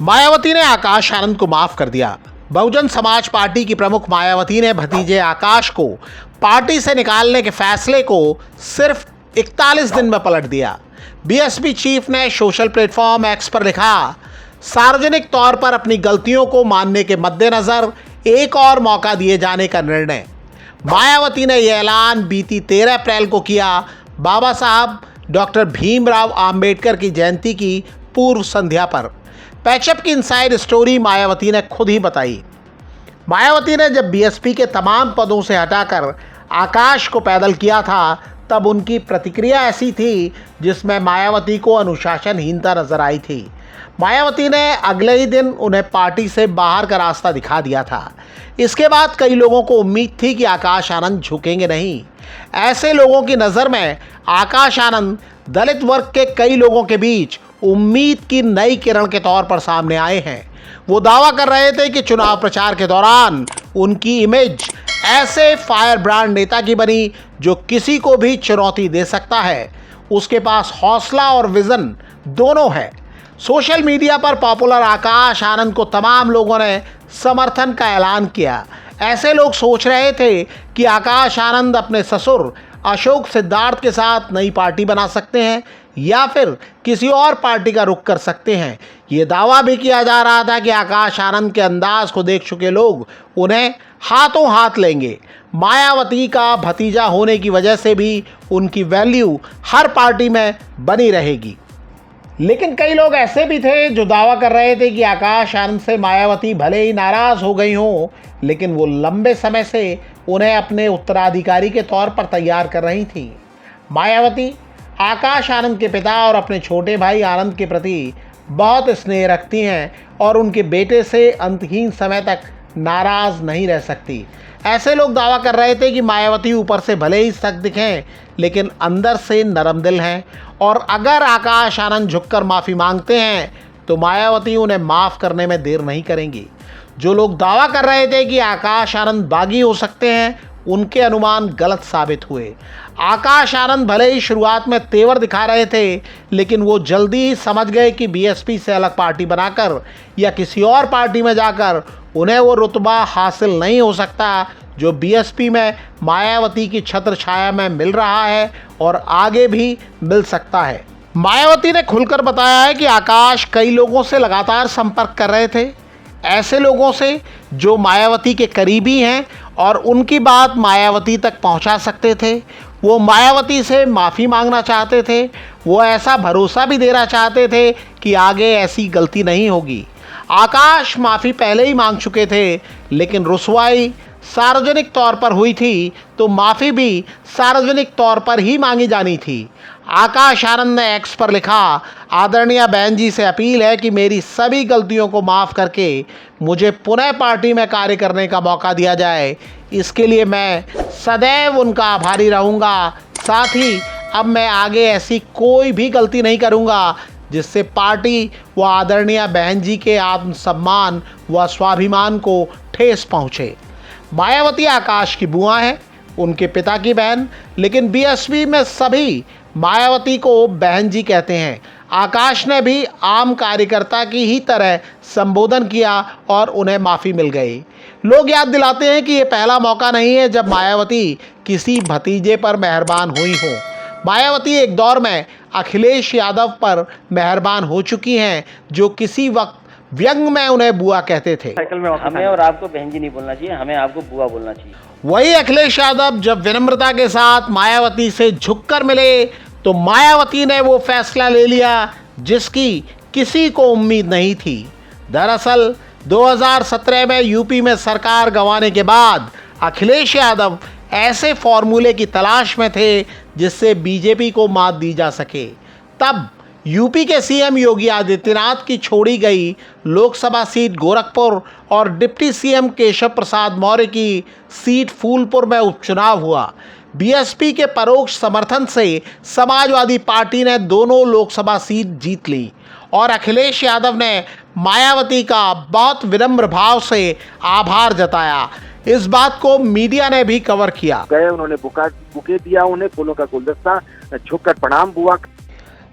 मायावती ने आकाश आनंद को माफ कर दिया। बहुजन समाज पार्टी की प्रमुख मायावती ने भतीजे आकाश को पार्टी से निकालने के फैसले को सिर्फ 41 दिन में पलट दिया। बीएसपी चीफ ने सोशल प्लेटफॉर्म एक्स पर लिखा, सार्वजनिक तौर पर अपनी गलतियों को मानने के मद्देनजर एक और मौका दिए जाने का निर्णय। मायावती ने यह ऐलान बीती 13 अप्रैल को किया, बाबा साहब डॉक्टर भीमराव आम्बेडकर की जयंती की पूर्व संध्या पर। पैचअप की इनसाइड स्टोरी मायावती ने खुद ही बताई। मायावती ने जब बीएसपी के तमाम पदों से हटाकर आकाश को पैदल किया था, तब उनकी प्रतिक्रिया ऐसी थी जिसमें मायावती को अनुशासनहीनता नजर आई थी। मायावती ने अगले ही दिन उन्हें पार्टी से बाहर का रास्ता दिखा दिया था। इसके बाद कई लोगों को उम्मीद थी कि आकाश आनंद झुकेंगे नहीं। ऐसे लोगों की नज़र में आकाश आनंद दलित वर्ग के कई लोगों के बीच उम्मीद की नई किरण के तौर पर सामने आए हैं। वो दावा कर रहे थे कि चुनाव प्रचार के दौरान उनकी इमेज ऐसे फायर ब्रांड नेता की बनी जो किसी को भी चुनौती दे सकता है। उसके पास हौसला और विजन दोनों है। सोशल मीडिया पर पॉपुलर आकाश आनंद को तमाम लोगों ने समर्थन का ऐलान किया। ऐसे लोग सोच रहे थे कि आकाश आनंद अपने ससुर अशोक सिद्धार्थ के साथ नई पार्टी बना सकते हैं या फिर किसी और पार्टी का रुख कर सकते हैं। ये दावा भी किया जा रहा था कि आकाश आनंद के अंदाज को देख चुके लोग उन्हें हाथों हाथ लेंगे। मायावती का भतीजा होने की वजह से भी उनकी वैल्यू हर पार्टी में बनी रहेगी। लेकिन कई लोग ऐसे भी थे जो दावा कर रहे थे कि आकाश आनंद से मायावती भले ही नाराज़ हो गई हों, लेकिन वो लंबे समय से उन्हें अपने उत्तराधिकारी के तौर पर तैयार कर रही थी। मायावती आकाश आनंद के पिता और अपने छोटे भाई आनंद के प्रति बहुत स्नेह रखती हैं और उनके बेटे से अंतहीन समय तक नाराज़ नहीं रह सकती। ऐसे लोग दावा कर रहे थे कि मायावती ऊपर से भले ही सख्त दिखें, लेकिन अंदर से नरम दिल हैं और अगर आकाश आनंद झुककर माफ़ी मांगते हैं तो मायावती उन्हें माफ़ करने में देर नहीं करेंगी। जो लोग दावा कर रहे थे कि आकाश आनंद बागी हो सकते हैं, उनके अनुमान गलत साबित हुए। आकाश आनंद भले ही शुरुआत में तेवर दिखा रहे थे, लेकिन वो जल्दी ही समझ गए कि बीएसपी से अलग पार्टी बनाकर या किसी और पार्टी में जाकर उन्हें वो रुतबा हासिल नहीं हो सकता जो बीएसपी में मायावती की छत्र छाया में मिल रहा है और आगे भी मिल सकता है। मायावती ने खुलकर बताया है कि आकाश कई लोगों से लगातार संपर्क कर रहे थे, ऐसे लोगों से जो मायावती के करीबी हैं और उनकी बात मायावती तक पहुंचा सकते थे। वो मायावती से माफ़ी मांगना चाहते थे। वो ऐसा भरोसा भी देना चाहते थे कि आगे ऐसी गलती नहीं होगी। आकाश माफ़ी पहले ही मांग चुके थे, लेकिन रुसवाई सार्वजनिक तौर पर हुई थी तो माफ़ी भी सार्वजनिक तौर पर ही मांगी जानी थी। आकाश आनंद ने एक्स पर लिखा, आदरणीय बहन जी से अपील है कि मेरी सभी गलतियों को माफ़ करके मुझे पुनः पार्टी में कार्य करने का मौका दिया जाए। इसके लिए मैं सदैव उनका आभारी रहूँगा। साथ ही अब मैं आगे ऐसी कोई भी गलती नहीं करूँगा जिससे पार्टी व आदरणीय बहन जी के आत्मसम्मान व स्वाभिमान को ठेस पहुँचे। मायावती आकाश की बुआ हैं, उनके पिता की बहन, लेकिन बीएसपी में सभी मायावती को बहन जी कहते हैं। आकाश ने भी आम कार्यकर्ता की ही तरह संबोधन किया और उन्हें माफ़ी मिल गई। लोग याद दिलाते हैं कि ये पहला मौका नहीं है जब मायावती किसी भतीजे पर मेहरबान हुई हो। मायावती एक दौर में अखिलेश यादव पर मेहरबान हो चुकी हैं, जो किसी वक्त व्यंग में उन्हें बुआ कहते थे। हमें और आपको बहन जी नहीं बोलना चाहिए, हमें आपको बुआ बोलना चाहिए। वही अखिलेश यादव जब विनम्रता के साथ मायावती से झुककर मिले तो मायावती ने वो फैसला ले लिया जिसकी किसी को उम्मीद नहीं थी। दरअसल 2017 में यूपी में सरकार गंवाने के बाद अखिलेश यादव ऐसे फॉर्मूले की तलाश में थे जिससे बीजेपी को मात दी जा सके। तब यूपी के सीएम योगी आदित्यनाथ की छोड़ी गई लोकसभा सीट गोरखपुर और डिप्टी सीएम केशव प्रसाद मौर्य की सीट फूलपुर में उपचुनाव हुआ। बीएसपी के परोक्ष समर्थन से समाजवादी पार्टी ने दोनों लोकसभा सीट जीत ली और अखिलेश यादव ने मायावती का बहुत विनम्र भाव से आभार जताया। इस बात को मीडिया ने भी कवर किया। गए, उन्होंने बुके दिया, उन्हें फूलों का गुलदस्ता, झुककर प्रणाम बुआ।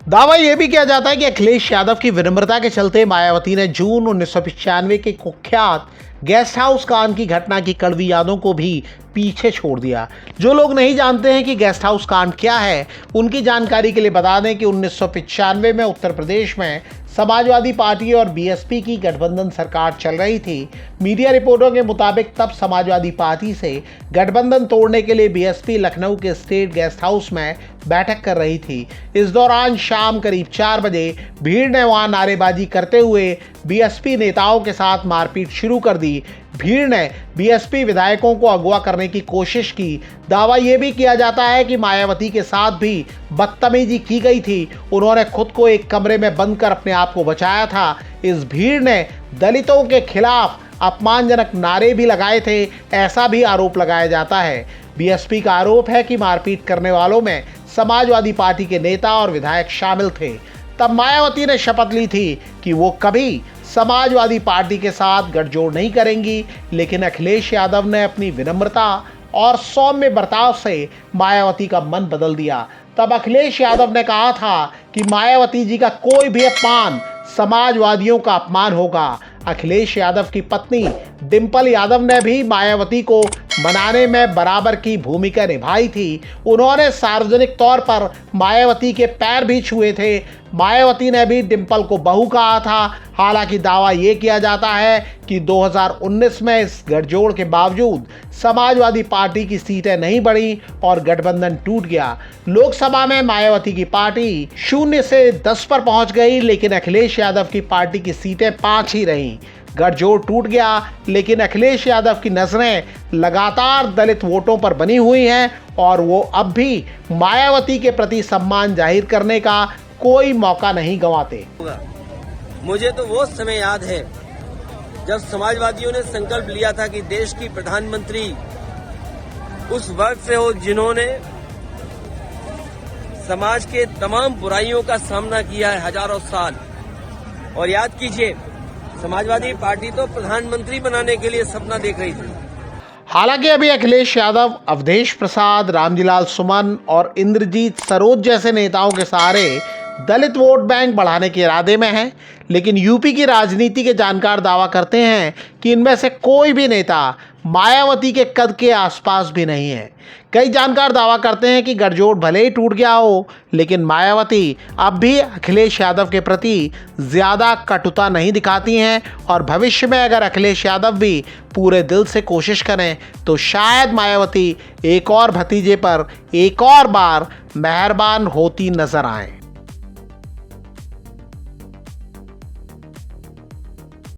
दावा यह भी किया जाता है कि अखिलेश यादव की विनम्रता के चलते मायावती ने जून 1995 के कुख्यात गेस्ट हाउस कांड की घटना की कड़वी यादों को भी पीछे छोड़ दिया। जो लोग नहीं जानते हैं कि गेस्ट हाउस कांड क्या है, उनकी जानकारी के लिए बता दें कि 1995 में उत्तर प्रदेश में समाजवादी पार्टी और बीएसपी की गठबंधन सरकार चल रही थी। मीडिया रिपोर्टों के मुताबिक तब समाजवादी पार्टी से गठबंधन तोड़ने के लिए बीएसपी लखनऊ के स्टेट गेस्ट हाउस में बैठक कर रही थी। इस दौरान शाम करीब 4 बजे भीड़ ने वहां नारेबाजी करते हुए बीएसपी नेताओं के साथ मारपीट शुरू कर दी। भीड़ ने बीएसपी विधायकों को अगवा करने की कोशिश की। दावा यह भी किया जाता है कि मायावती के साथ भी बदतमीजी की गई थी। उन्होंने खुद को एक कमरे में बंद कर अपने आप को बचाया था। इस भीड़ ने दलितों के खिलाफ अपमानजनक नारे भी लगाए थे, ऐसा भी आरोप लगाया जाता है। बीएसपी का आरोप है कि मारपीट करने वालों में समाजवादी पार्टी के नेता और विधायक शामिल थे। तब मायावती ने शपथ ली थी कि वो कभी समाजवादी पार्टी के साथ गठजोड़ नहीं करेंगी, लेकिन अखिलेश यादव ने अपनी विनम्रता और सौम्य बर्ताव से मायावती का मन बदल दिया। तब अखिलेश यादव ने कहा था कि मायावती जी का कोई भी अपमान समाजवादियों का अपमान होगा। अखिलेश यादव की पत्नी डिंपल यादव ने भी मायावती को मनाने में बराबर की भूमिका निभाई थी। उन्होंने सार्वजनिक तौर पर मायावती के पैर भी छुए थे। मायावती ने भी डिंपल को बहू कहा था। हालांकि दावा ये किया जाता है कि 2019 में इस गठजोड़ के बावजूद समाजवादी पार्टी की सीटें नहीं बढ़ी और गठबंधन टूट गया। लोकसभा में मायावती की पार्टी 0 से 10 पर पहुंच गई, लेकिन अखिलेश यादव की पार्टी की सीटें 5 ही रहीं। गठजोड़ टूट गया, लेकिन अखिलेश यादव की नजरें लगातार दलित वोटों पर बनी हुई हैं और वो अब भी मायावती के प्रति सम्मान जाहिर करने का कोई मौका नहीं गंवाते। मुझे तो वो समय याद है जब समाजवादियों ने संकल्प लिया था कि देश की प्रधानमंत्री उस वर्ग से हो जिन्होंने समाज के तमाम बुराइयों का सामना किया है हजारों साल। और याद कीजिए, समाजवादी पार्टी तो प्रधानमंत्री बनाने के लिए सपना देख रही थी। हालांकि अभी अखिलेश यादव, अवधेश प्रसाद, रामजीलाल सुमन और इंद्रजीत सरोज जैसे नेताओं के सहारे दलित वोट बैंक बढ़ाने के इरादे में हैं, लेकिन यूपी की राजनीति के जानकार दावा करते हैं कि इनमें से कोई भी नेता मायावती के कद के आसपास भी नहीं है। कई जानकार दावा करते हैं कि गठजोड़ भले ही टूट गया हो, लेकिन मायावती अब भी अखिलेश यादव के प्रति ज़्यादा कटुता नहीं दिखाती हैं और भविष्य में अगर अखिलेश यादव भी पूरे दिल से कोशिश करें तो शायद मायावती एक और भतीजे पर एक और बार मेहरबान होती नजर आएं।